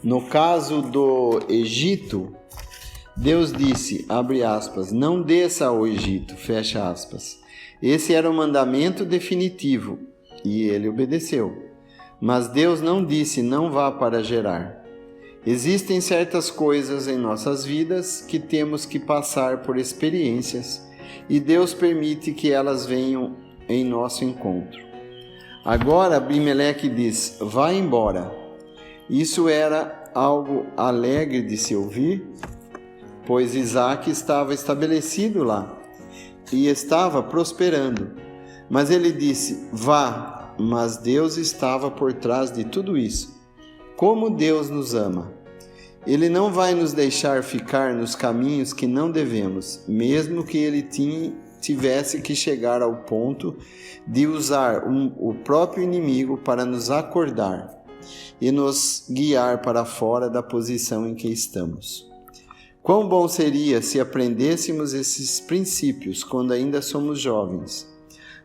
No caso do Egito, Deus disse, abre aspas, não desça ao Egito, fecha aspas. Esse era o mandamento definitivo e ele obedeceu. Mas Deus não disse, não vá para Gerar. Existem certas coisas em nossas vidas que temos que passar por experiências e Deus permite que elas venham em nosso encontro. Agora Abimeleque diz, vá embora. Isso era algo alegre de se ouvir, pois Isaque estava estabelecido lá e estava prosperando. Mas ele disse, vá, mas Deus estava por trás de tudo isso. Como Deus nos ama! Ele não vai nos deixar ficar nos caminhos que não devemos, mesmo que ele tivesse que chegar ao ponto de usar o próprio inimigo para nos acordar e nos guiar para fora da posição em que estamos. Quão bom seria se aprendêssemos esses princípios quando ainda somos jovens,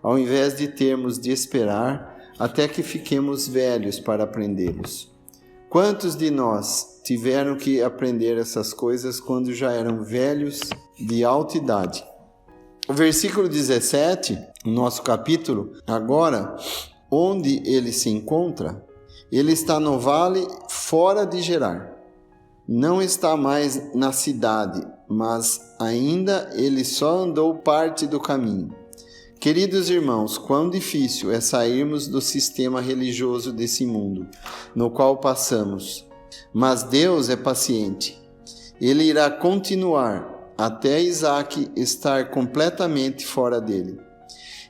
ao invés de termos de esperar até que fiquemos velhos para aprendê-los. Quantos de nós tiveram que aprender essas coisas quando já eram velhos de alta idade? O versículo 17, no nosso capítulo, agora, onde ele se encontra, ele está no vale fora de Gerar. Não está mais na cidade, mas ainda ele só andou parte do caminho. Queridos irmãos, quão difícil é sairmos do sistema religioso desse mundo, no qual passamos. Mas Deus é paciente. Ele irá continuar até Isaque estar completamente fora dele.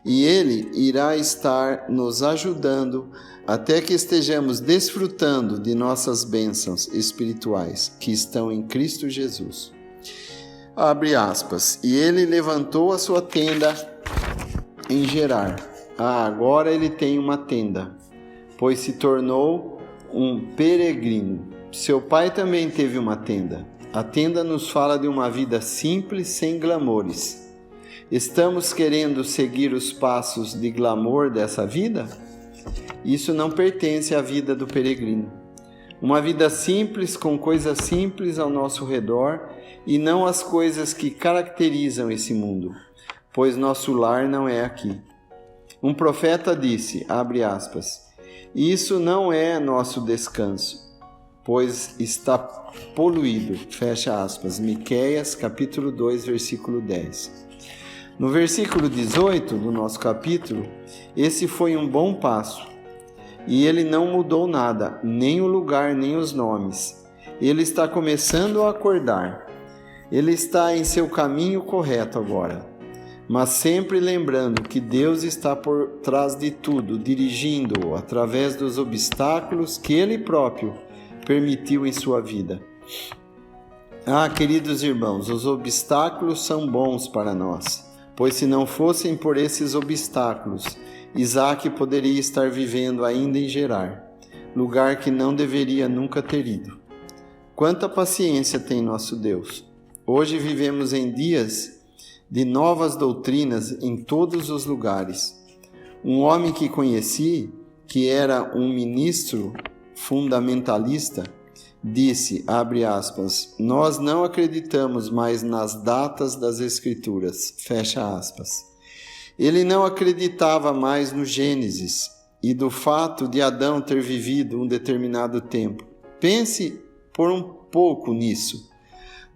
E ele irá estar nos ajudando até que estejamos desfrutando de nossas bênçãos espirituais que estão em Cristo Jesus. Abre aspas. E ele levantou a sua tenda em Gerar. Agora ele tem uma tenda, pois se tornou um peregrino. Seu pai também teve uma tenda. A tenda nos fala de uma vida simples, sem glamoures. Estamos querendo seguir os passos de glamour dessa vida? Isso não pertence à vida do peregrino. Uma vida simples, com coisas simples ao nosso redor e não as coisas que caracterizam esse mundo, pois nosso lar não é aqui. Um profeta disse, abre aspas, isso não é nosso descanso, pois está poluído, fecha aspas, Miqueias capítulo 2, versículo 10. No versículo 18 do nosso capítulo, esse foi um bom passo, e ele não mudou nada, nem o lugar, nem os nomes. Ele está começando a acordar. Ele está em seu caminho correto agora, mas sempre lembrando que Deus está por trás de tudo, dirigindo-o através dos obstáculos que Ele próprio permitiu em sua vida. Queridos irmãos, os obstáculos são bons para nós, pois se não fossem por esses obstáculos, Isaque poderia estar vivendo ainda em Gerar, lugar que não deveria nunca ter ido. Quanta paciência tem nosso Deus! Hoje vivemos em dias de novas doutrinas em todos os lugares. Um homem que conheci, que era um ministro fundamentalista, disse, abre aspas, nós não acreditamos mais nas datas das Escrituras, fecha aspas. Ele não acreditava mais no Gênesis e do fato de Adão ter vivido um determinado tempo. Pense por um pouco nisso.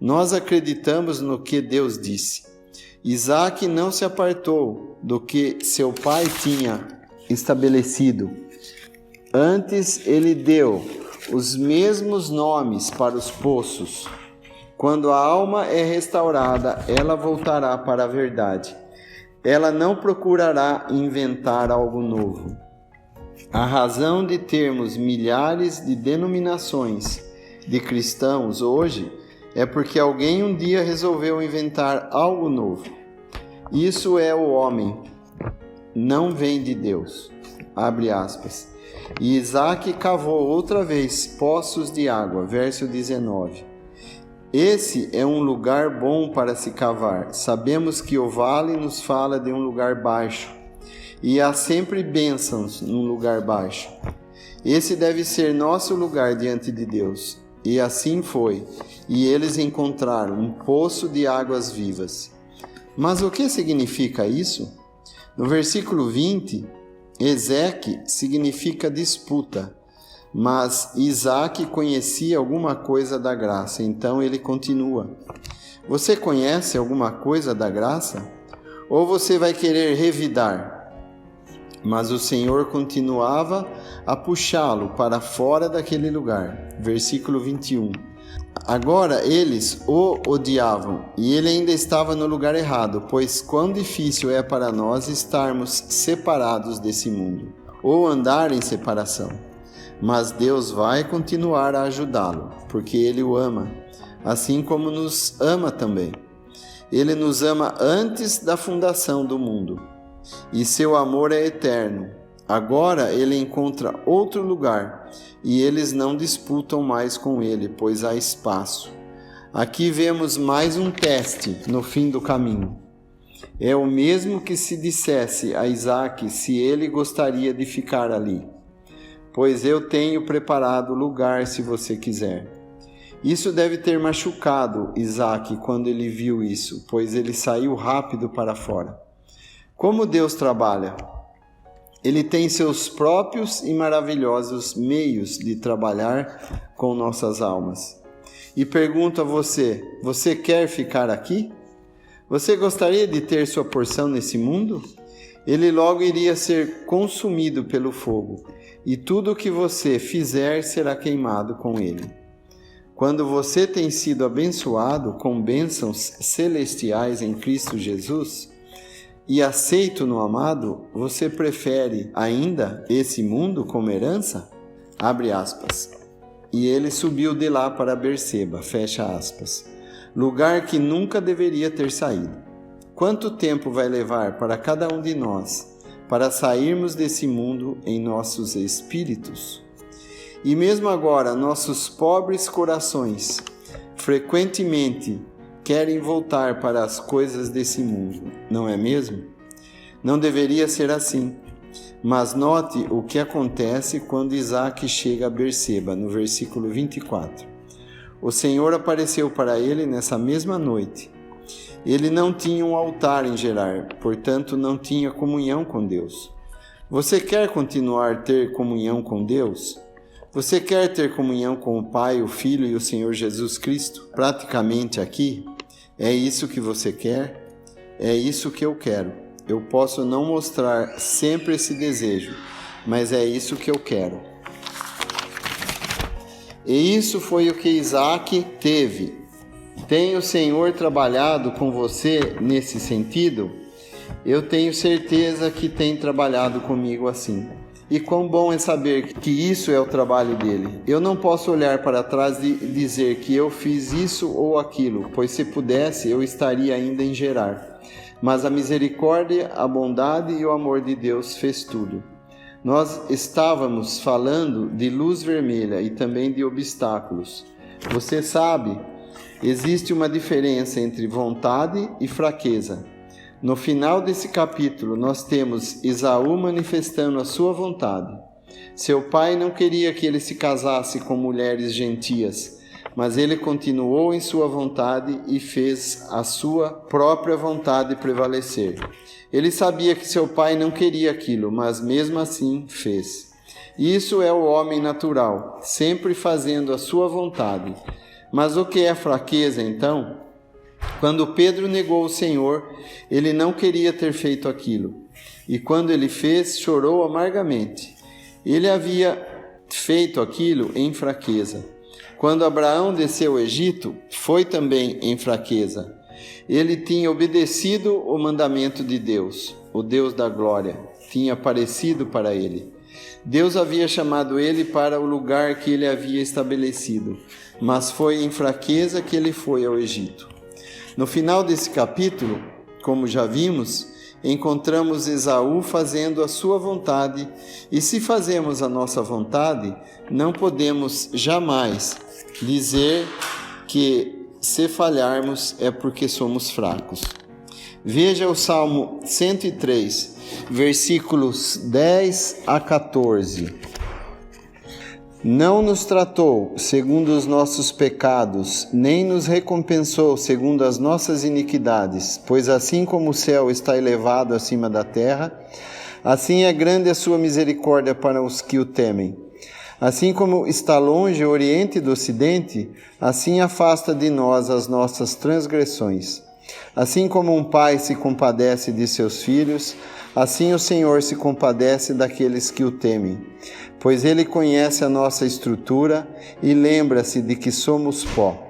Nós acreditamos no que Deus disse. Isaque não se apartou do que seu pai tinha estabelecido. Antes, ele deu os mesmos nomes para os poços. Quando a alma é restaurada, ela voltará para a verdade. Ela não procurará inventar algo novo. A razão de termos milhares de denominações de cristãos hoje é porque alguém um dia resolveu inventar algo novo. Isso é o homem, não vem de Deus. Abre aspas. E Isaque cavou outra vez poços de água, verso 19. Esse é um lugar bom para se cavar. Sabemos que o vale nos fala de um lugar baixo, e há sempre bênçãos num lugar baixo. Esse deve ser nosso lugar diante de Deus. E assim foi, e eles encontraram um poço de águas vivas. Mas o que significa isso? No versículo 20, Ezeque significa disputa, mas Isaac conhecia alguma coisa da graça, então ele continua. Você conhece alguma coisa da graça? Ou você vai querer revidar? Mas o Senhor continuava a puxá-lo para fora daquele lugar. Versículo 21. Agora eles o odiavam, e ele ainda estava no lugar errado, pois quão difícil é para nós estarmos separados desse mundo, ou andar em separação. Mas Deus vai continuar a ajudá-lo, porque Ele o ama, assim como nos ama também. Ele nos ama antes da fundação do mundo, e seu amor é eterno. Agora ele encontra outro lugar, e eles não disputam mais com ele, pois há espaço. Aqui vemos mais um teste no fim do caminho. É o mesmo que se dissesse a Isaac se ele gostaria de ficar ali. Pois eu tenho preparado lugar se você quiser. Isso deve ter machucado Isaac quando ele viu isso, pois ele saiu rápido para fora. Como Deus trabalha? Ele tem seus próprios e maravilhosos meios de trabalhar com nossas almas. E pergunto a você, você quer ficar aqui? Você gostaria de ter sua porção nesse mundo? Ele logo iria ser consumido pelo fogo, e tudo o que você fizer será queimado com ele. Quando você tem sido abençoado com bênçãos celestiais em Cristo Jesus, e aceito no amado, você prefere ainda esse mundo como herança? Abre aspas. E ele subiu de lá para Berseba, fecha aspas. Lugar que nunca deveria ter saído. Quanto tempo vai levar para cada um de nós para sairmos desse mundo em nossos espíritos? E mesmo agora, nossos pobres corações frequentemente querem voltar para as coisas desse mundo, não é mesmo? Não deveria ser assim. Mas note o que acontece quando Isaac chega a Berseba, no versículo 24. O Senhor apareceu para ele nessa mesma noite. Ele não tinha um altar em Gerar, portanto não tinha comunhão com Deus. Você quer continuar a ter comunhão com Deus? Você quer ter comunhão com o Pai, o Filho e o Senhor Jesus Cristo? Praticamente aqui? É isso que você quer? É isso que eu quero. Eu posso não mostrar sempre esse desejo, mas é isso que eu quero. E isso foi o que Isaac teve. Tem o Senhor trabalhado com você nesse sentido? Eu tenho certeza que tem trabalhado comigo assim. E quão bom é saber que isso é o trabalho dele. Eu não posso olhar para trás e dizer que eu fiz isso ou aquilo, pois se pudesse eu estaria ainda em Gerar. Mas a misericórdia, a bondade e o amor de Deus fez tudo. Nós estávamos falando de luz vermelha e também de obstáculos. Você sabe, existe uma diferença entre vontade e fraqueza. No final desse capítulo, nós temos Esaú manifestando a sua vontade. Seu pai não queria que ele se casasse com mulheres gentias, mas ele continuou em sua vontade e fez a sua própria vontade prevalecer. Ele sabia que seu pai não queria aquilo, mas mesmo assim fez. Isso é o homem natural, sempre fazendo a sua vontade. Mas o que é fraqueza, então? Quando Pedro negou o Senhor, ele não queria ter feito aquilo. E quando ele fez, chorou amargamente. Ele havia feito aquilo em fraqueza. Quando Abraão desceu ao Egito, foi também em fraqueza. Ele tinha obedecido o mandamento de Deus, o Deus da glória, tinha aparecido para ele. Deus havia chamado ele para o lugar que ele havia estabelecido, mas foi em fraqueza que ele foi ao Egito. No final desse capítulo, como já vimos, encontramos Esaú fazendo a sua vontade, e se fazemos a nossa vontade, não podemos jamais dizer que se falharmos é porque somos fracos. Veja o Salmo 103, versículos 10 a 14. Não nos tratou segundo os nossos pecados, nem nos recompensou segundo as nossas iniquidades, pois assim como o céu está elevado acima da terra, assim é grande a sua misericórdia para os que o temem. Assim como está longe o Oriente do Ocidente, assim afasta de nós as nossas transgressões. Assim como um pai se compadece de seus filhos, assim o Senhor se compadece daqueles que o temem. Pois Ele conhece a nossa estrutura e lembra-se de que somos pó.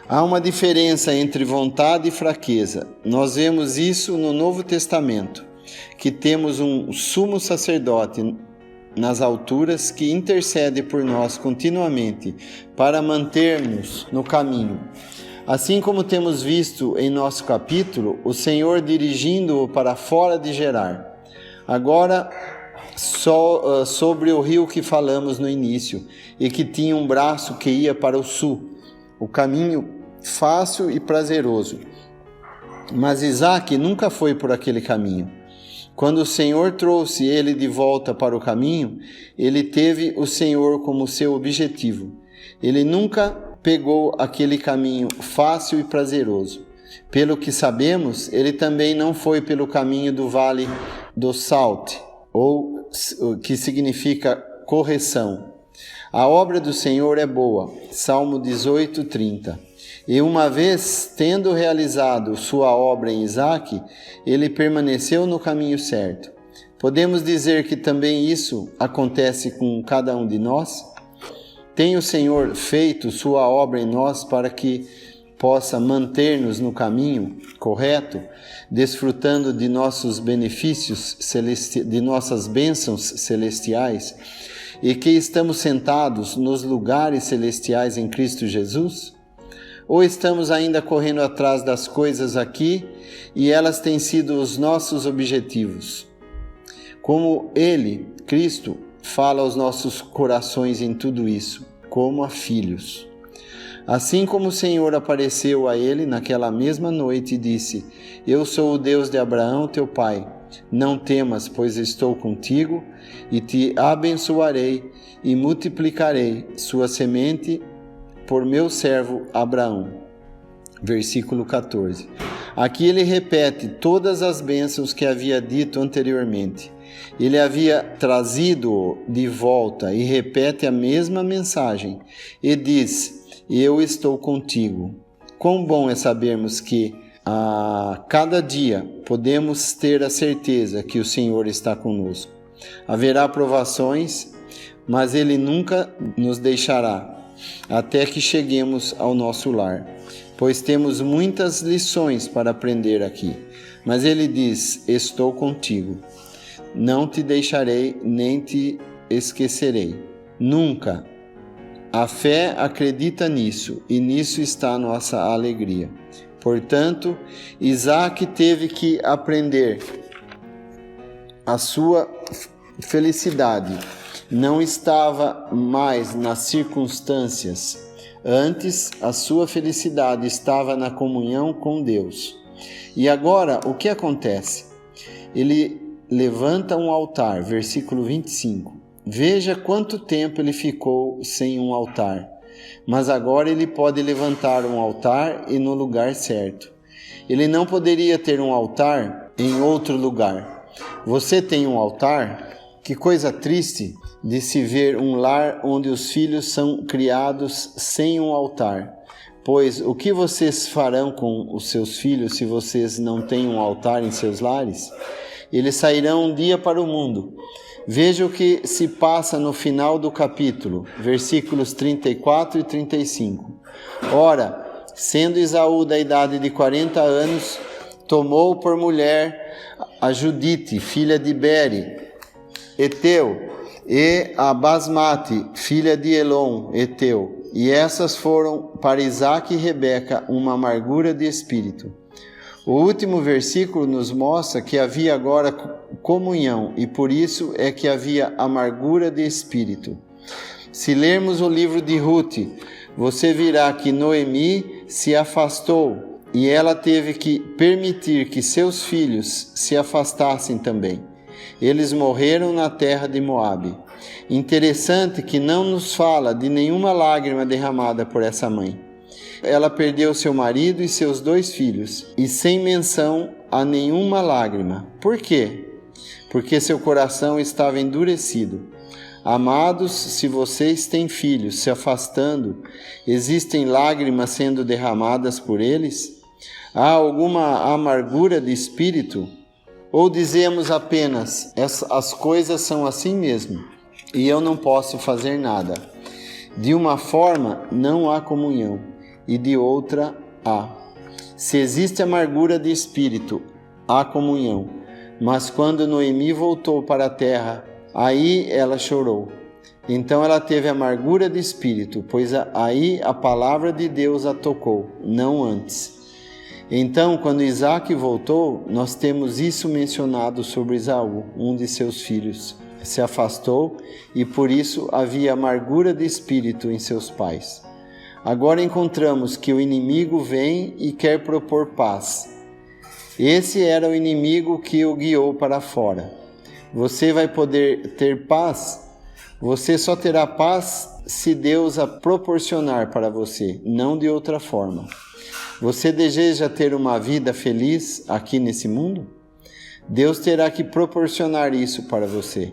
Há uma diferença entre vontade e fraqueza. Nós vemos isso no Novo Testamento, que temos um sumo sacerdote nas alturas que intercede por nós continuamente para mantermos no caminho. Assim como temos visto em nosso capítulo, o Senhor dirigindo-o para fora de Gerar. Agora, sobre o rio que falamos no início, e que tinha um braço que ia para o sul, o caminho fácil e prazeroso. Mas Isaque nunca foi por aquele caminho. Quando o Senhor trouxe ele de volta para o caminho, ele teve o Senhor como seu objetivo. Ele nunca pegou aquele caminho fácil e prazeroso. Pelo que sabemos, ele também não foi pelo caminho do vale do Salt, ou que significa correção. A obra do Senhor é boa. Salmo 18:30. E uma vez tendo realizado sua obra em Isaque, ele permaneceu no caminho certo. Podemos dizer que também isso acontece com cada um de nós? Tem o Senhor feito sua obra em nós para que possa manter-nos no caminho correto, desfrutando de nossos benefícios, de nossas bênçãos celestiais, e que estamos sentados nos lugares celestiais em Cristo Jesus? Ou estamos ainda correndo atrás das coisas aqui e elas têm sido os nossos objetivos? Como Ele, Cristo, fala aos nossos corações em tudo isso, como a filhos. Assim como o Senhor apareceu a ele naquela mesma noite e disse: Eu sou o Deus de Abraão, teu pai. Não temas, pois estou contigo e te abençoarei e multiplicarei sua semente por meu servo Abraão. Versículo 14. Aqui ele repete todas as bênçãos que havia dito anteriormente. Ele havia trazido-o de volta e repete a mesma mensagem e diz: Eu estou contigo. Quão bom é sabermos que a cada dia podemos ter a certeza que o Senhor está conosco. Haverá provações, mas Ele nunca nos deixará até que cheguemos ao nosso lar, pois temos muitas lições para aprender aqui. Mas Ele diz: Estou contigo. Não te deixarei nem te esquecerei. Nunca. A fé acredita nisso, e nisso está a nossa alegria. Portanto, Isaque teve que aprender. A sua felicidade não estava mais nas circunstâncias. Antes, a sua felicidade estava na comunhão com Deus. E agora, o que acontece? Ele levanta um altar, versículo 25. Veja quanto tempo ele ficou sem um altar. Mas agora ele pode levantar um altar e no lugar certo. Ele não poderia ter um altar em outro lugar. Você tem um altar? Que coisa triste de se ver um lar onde os filhos são criados sem um altar. Pois o que vocês farão com os seus filhos se vocês não têm um altar em seus lares? Eles sairão um dia para o mundo. Veja o que se passa no final do capítulo, versículos 34 e 35. Ora, sendo Esaú da idade de 40 anos, tomou por mulher a Judite, filha de Bere, Eteu, e a Basmate, filha de Elon, Eteu. E essas foram para Isaque e Rebeca uma amargura de espírito. O último versículo nos mostra que havia agora comunhão, e por isso é que havia amargura de espírito. Se lermos o livro de Ruth, você verá que Noemi se afastou e ela teve que permitir que seus filhos se afastassem também. Eles morreram na terra de Moabe. Interessante que não nos fala de nenhuma lágrima derramada por essa mãe. Ela perdeu seu marido e seus 2 filhos, e sem menção a nenhuma lágrima. Por quê? Porque seu coração estava endurecido. Amados, se vocês têm filhos se afastando, existem lágrimas sendo derramadas por eles? Há alguma amargura de espírito? Ou dizemos apenas, as coisas são assim mesmo, e eu não posso fazer nada? De uma forma, não há comunhão, e de outra, há. Se existe amargura de espírito, há comunhão. Mas quando Noemi voltou para a terra, aí ela chorou. Então ela teve amargura de espírito, pois aí a palavra de Deus a tocou, não antes. Então, quando Isaque voltou, nós temos isso mencionado sobre Esaú, um de seus filhos. Se afastou e por isso havia amargura de espírito em seus pais. Agora encontramos que o inimigo vem e quer propor paz. Esse era o inimigo que o guiou para fora. Você vai poder ter paz? Você só terá paz se Deus a proporcionar para você, não de outra forma. Você deseja ter uma vida feliz aqui nesse mundo? Deus terá que proporcionar isso para você.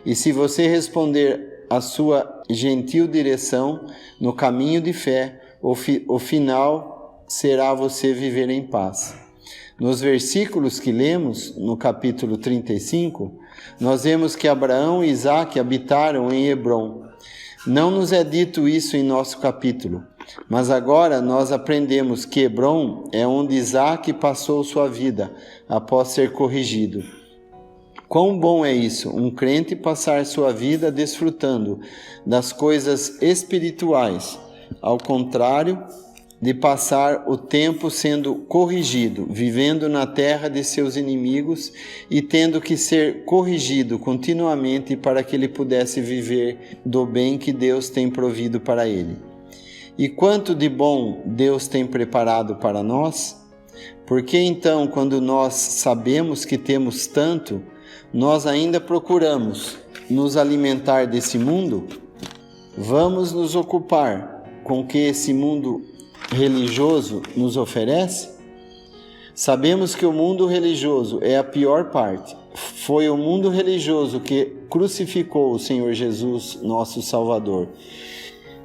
E se você responder à sua gentil direção no caminho de fé, o final será você viver em paz. Nos versículos que lemos, no capítulo 35, nós vemos que Abraão e Isaque habitaram em Hebrom. Não nos é dito isso em nosso capítulo, mas agora nós aprendemos que Hebrom é onde Isaque passou sua vida após ser corrigido. Quão bom é isso, um crente passar sua vida desfrutando das coisas espirituais, ao contrário de passar o tempo sendo corrigido, vivendo na terra de seus inimigos e tendo que ser corrigido continuamente para que ele pudesse viver do bem que Deus tem provido para ele. E quanto de bom Deus tem preparado para nós? Porque então, quando nós sabemos que temos tanto, nós ainda procuramos nos alimentar desse mundo? Vamos nos ocupar com o que esse mundo religioso nos oferece? Sabemos que o mundo religioso é a pior parte. Foi o mundo religioso que crucificou o Senhor Jesus, nosso Salvador.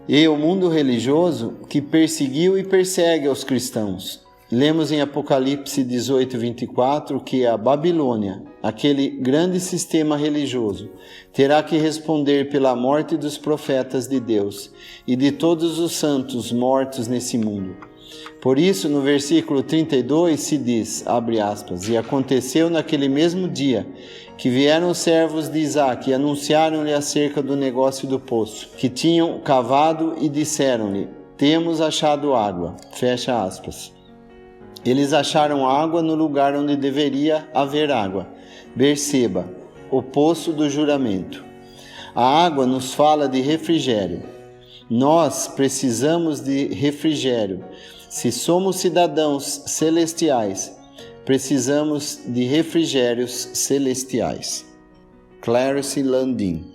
E o mundo religioso que perseguiu e persegue os cristãos. Lemos em Apocalipse 18, 24 que a Babilônia, aquele grande sistema religioso, terá que responder pela morte dos profetas de Deus e de todos os santos mortos nesse mundo. Por isso, no versículo 32 se diz, abre aspas, e aconteceu naquele mesmo dia que vieram os servos de Isaque e anunciaram-lhe acerca do negócio do poço, que tinham cavado e disseram-lhe, temos achado água, fecha aspas. Eles acharam água no lugar onde deveria haver água. Berseba, o poço do juramento. A água nos fala de refrigério. Nós precisamos de refrigério. Se somos cidadãos celestiais, precisamos de refrigérios celestiais. Clarice Landin.